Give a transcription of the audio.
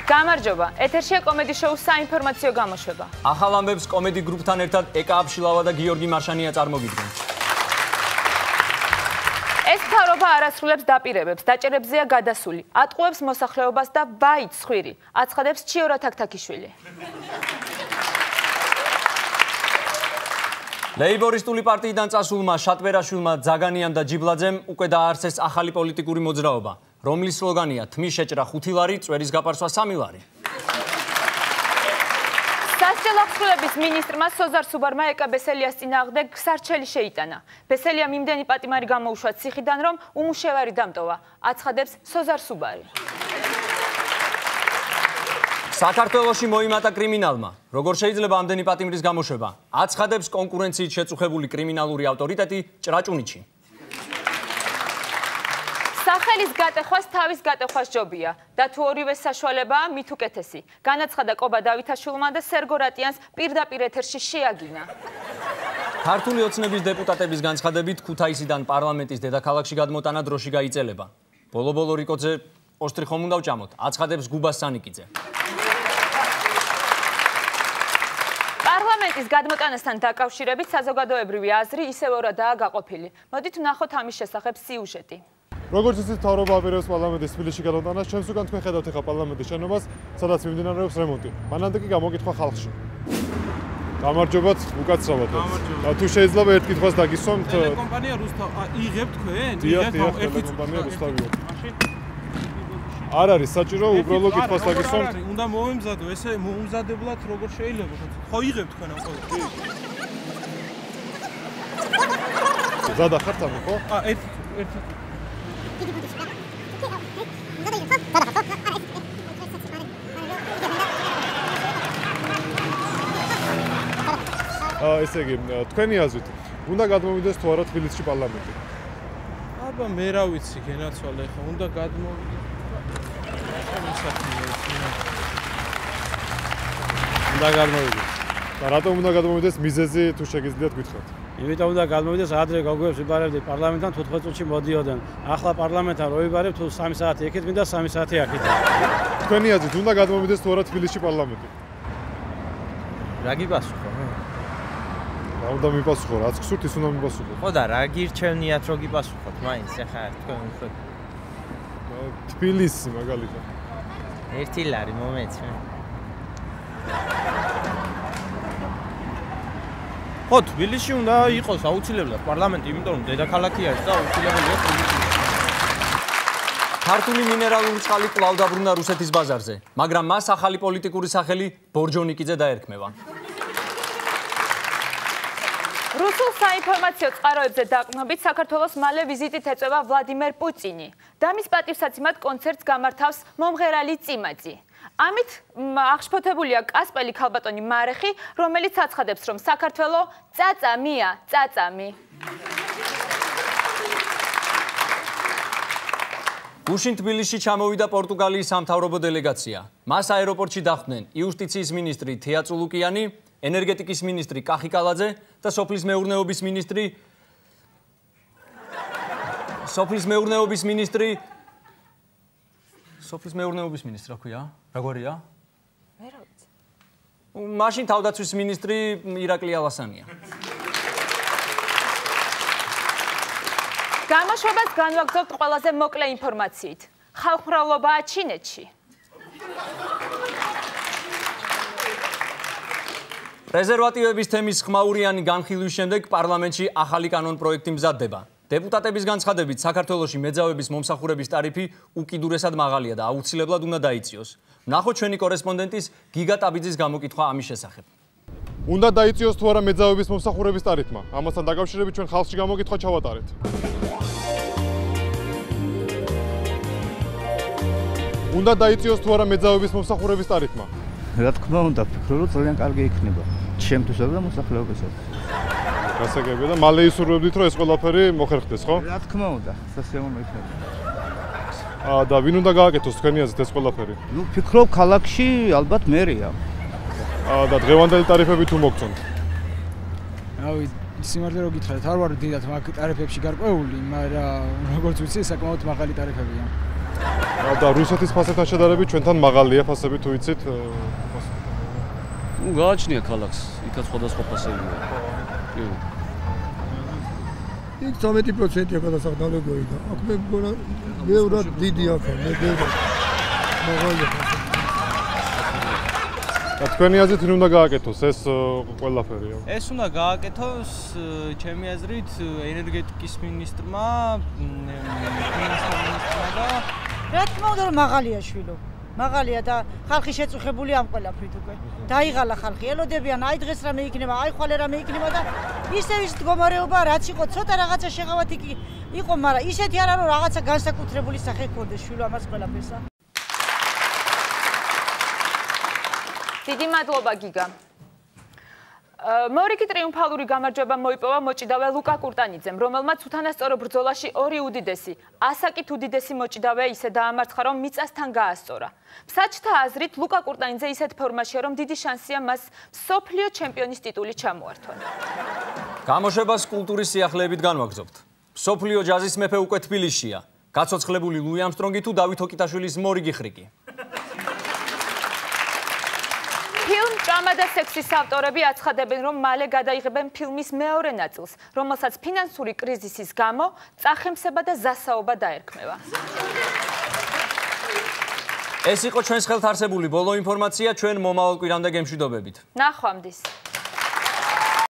გამარჯობა. ეთერშია კომედი შოუ საინფორმაციო გამოშვება. ახალ ამბებს კომედი გრუპთან ერთად ეკა აბშილავა და გიორგი მარშანია წარმოგიდგენ. ეს მთავრობა არასრულებს დაპირებებს, დაჭერებზეა გადასული, ატყუებს მოსახლეობას და ბაიც ხვირი, აცხადებს ჩიორა თაქთაქიშვილი. ლეიბორისტული პარტიიდან წასულმა შატვერაშვილმა, ძაგანიამ და ჯიბლაძემ უკვე დააარსეს ახალი პოლიტიკური მოძრაობა, რომლის სლოგანია თმის შეჭრა 5 ლარი, წვერის გაპარსვა 3 ლარი. სასჯელახსრულების მინისტრმა სოზარ სუბარმა ეკა ბესელიას წინააღმდეგ სარჩელი შეიტანა. ბესელიამ იმდენი პატიმარი გამოუშვა ციხიდან, რომ უმუშევარი დამტოვა, აცხადებს სოზარ სუბარი. საქართველოში მოიმატა კრიმინალმა. როგორ შეიძლება ამდენი პატიმრის გამოშვება? აცხადებს კონკურენციით შეწუხებული კრიმინალური ავტორიტეტი ჭრაჭუნიჩი. სახელის გატეხვას თავის გატეხვას ჯობია და თუ ორივე საშუალებაა, მით უკეთესი. განაცხადა კობა დავითაშვილმა და სერგო რატიანს პირდაპირ ეთერში შეაგინა. ქართული ოცნების დეპუტატების განცხადებით ქუთაისიდან პარლამენტის დედაქალაქში გადმოტანა დროში გაიწელება. ბოლო-ბოლო რიკოძე ოსტრი ხომ უნდა ვჭამოთ, აცხადებს გუბას სანიკიძე. პარლამენტის გადმოტანასთან დაკავშირებით საზოგადოებრივი აზრი ისევ ორადაა გაყოფილი. მოდით ვნახოთ ამის შესახებ სიუჟეტი. როგორც იცით, მთავრობა აპირებს პარლამენტის თბილისში გადმოტანას, ჩვენს უკან თქვენ ხედავთ ახლა პარლამენტის შენობას, სადაც მიმდინარეობს რემონტი. მანამდე კი გამოკითხვა ხალხში. გამარჯობათ, უკაცრავად. და თუ შეიძლება ერთ კითხვას დაგისვამთ. კომპანია რუსთავ იღებ თქვენ? დიახ, კომპანია რუსთავია. არ არის საჭირო უბრალოდ კითხვას დაგისვამთ. უნდა მოვემზადო, ესე მოუმზადებლად როგორ შეიძლება? ხო იღებ თქვენ ამ ყოველთვის? ზადა ხართ ამი, ხო? ერთი ესე იგი, თქვენი აზრით, უნდა გადმოვიდეს თუ არა თბილისში პარლამენტი? აბა მე რა ვიცი, გენაცვალე ხა, უნდა გადმოვიდეს. უნდა გადმოვიდეს. და რატომ უნდა გადმოვიდეს მიზეზი თუ შეგიძლიათ გითხრათ? იმიტომ უნდა გადმოვიდეს ადრე გოგოებს ვიბარებდი პარლამენტთან 14 წუთში მოდიოდნენ. ახლა პარლამენტთან რო ვიბარებ თუ 3 საათი იქით მინდა 3 საათი აქით. თქვენი აზრით, უნდა გადმოვიდეს თუ არა თბილისში პარლამენტი? რა გიპასუხო? რა უნდა მიპასუხო, რაც გსურთ ის უნდა მიპასუხო. ხო და რა გირჩევნიათ რო გიპასუხოთ, მაინც ახლა თქვენ უფრო თბილისი მაგალითად. 1 ლარი მომეცე. ხო, თბილისში უნდა იყოს აუცილებლად პარლამენტი, იმიტომ რომ დედაქალაქი არის და აუცილებელია თბილისი. ქართული მინერალური წყალი კვლავ დაბრუნდა რუსეთის ბაზარზე, მაგრამ მას ახალი პოლიტიკური სახელი ბორჯონიკიძე დაერქმევა. რუსულ საინფორმაციო წყაროებზე დაყრდნობით საქართველოს მალე ვიზიტით ეწევა ვლადიმერ პუტინი და მის პატივსაცემად კონცერტს გამართავს მომღერალი წიმაძი. ამით აღშფოთებულია კასპელი ქალბატონი მარეხი, რომელიც აცხადებს, რომ საქართველო წაწამია, წაწამი. გუშინ თბილისში ჩამოვიდა პორტუგალიის სამთავრობო დელეგაცია. მას აეროპორტში დახვდნენ იუსტიციის მინისტრი თეა წულუკიანი, ენერგეტიკის მინისტრი კახი კალაძე და სოფლის მეურნეობის მინისტრი რა ქვია? რა გვარია? მე რა ვიცი. მაშინ თავდაცვის მინისტრი ირაკლი ალასანია. გამოშვებას განვაგრძობთ ყველაზე მოკლე ინფორმაციით. ხალხმრავლობაა ჩინეთში. პრეზერვატივების თემის ხმაურიანი განხილვის შემდეგ პარლამენტში ახალი კანონ პროექტი მზადდება. დეპუტატების განცხადებით, საქართველოში მეძავების მომსახურების ტარიფი უკიდურესად მაღალია და აუცილებლად უნდა დაიწიოს. ვნახოთ ჩვენი კორესპონდენტის გიგა ტაბიძის გამოკითხვა ამის შესახებ. უნდა დაიწიოს თუ არა მეძავების მომსახურების ტარიფმა? ამასთან დაკავშირებით ჩვენ ხალხში გამოკითხვა ჩავატარეთ. უნდა დაიწიოს თუ არა მეძავების მომსახურების ტარიფმა? რა თქმა უნდა, ვფიქრობ, რომ ძალიან კარგი იქნება ჩემთვისაც და მოსახლეობისათვის. გასაგებია და მალე ისურვებდით, რომ ეს ყველაფერი მოხერხდეს, ხო? რა თქმა უნდა, სასიამოვნო იქნება. და ვინ უნდა გააკეთოს თქვენი აზრით ეს ყველაფერი? ნუ ვფიქრობ, ქალაქში ალბათ მერია. და დღევანდელი ტარიფები თუ მოგწონთ? რავი, სიმართლე რო გითხრათ, არ ვარ დიდად მაგ ტარიფებში გარკვეული, მაგრამ როგორც ვიცი, საკმაოდ მაღალი ტარიფებია. და რუსეთის ფასებთან შედარებით ჩვენთან მაღალია ფასები თუ იცით. ნუ გააჩნია ქალაქს, იქაც სხვადასხვა ფასებია. კი. იქ 13%-ია გადასახდელობები და აქ მე მგონა ბევრად დიდი აქა, მე ბევრად მაღალია ფასები. და თქვენი აზრით რა უნდა გააკეთოს ეს ყველაფერია? ეს უნდა გააკეთოს ჩემი აზრით ენერგეტიკის მინისტრმა, ფინანსთა მინისტრმა და რა თქმა უნდა მაღალია შვილო. მაღალია და ხალხი შეწუხებული ამ ყველაფრით უკვე. დაიღალა ხალხი, ელოდებიან აი დღეს რამე იქნება, აი ხვალე რამე იქნება და ისევ ის მდგომარეობა რაც იყო, ცოტა რაღაცა შეღავათ იყო, მაგრამ ისეთი არა რომ რაღაცა განსაკუთრებული სახე ქონდეს შვილო ამას ყველაფერსა. დიდი მადლობა გიგა. მორიგი ტრიუმფალური გამარჯვება მოიპოვა მოჭიდავე ლუკა კურტანიძემ, რომელმაც უთანასწორო ბრძოლაში 2 უდიდესი, ასაკით უდიდესი მოჭიდავე ისე დაამარცხა, რომ მიწასთან გაასწორა. მსაჯთა აზრით ლუკა კურტანიძე ისეთ ფორმაშია, რომ დიდი შანსია მას მსოფლიო ჩემპიონის ტიტული ჩამოართვა. გამოშვებას კულტურის სიახლეებით განვაგრძობთ. მსოფლიო ჯაზის მეფე უკვე თბილისშია. გაცოცხლებული ლუი ამსტრონგი თუ დავით ოკიტაშვილის მორიგი ხრიკი. ფილმ ჭამა და სექსის ავტორები აცხადებენ, რომ მალე გადაიღებენ ფილმის მეორე ნაწილს, რომელსაც ფინანსური კრიზისის გამო წახემსება და ზასაობა დაერქმევა. ეს იყო ჩვენს ხელთ არსებული ბოლო ინფორმაცია ჩვენ მომავალ კვირამდე გემშვიდობებით. ნახვამდის.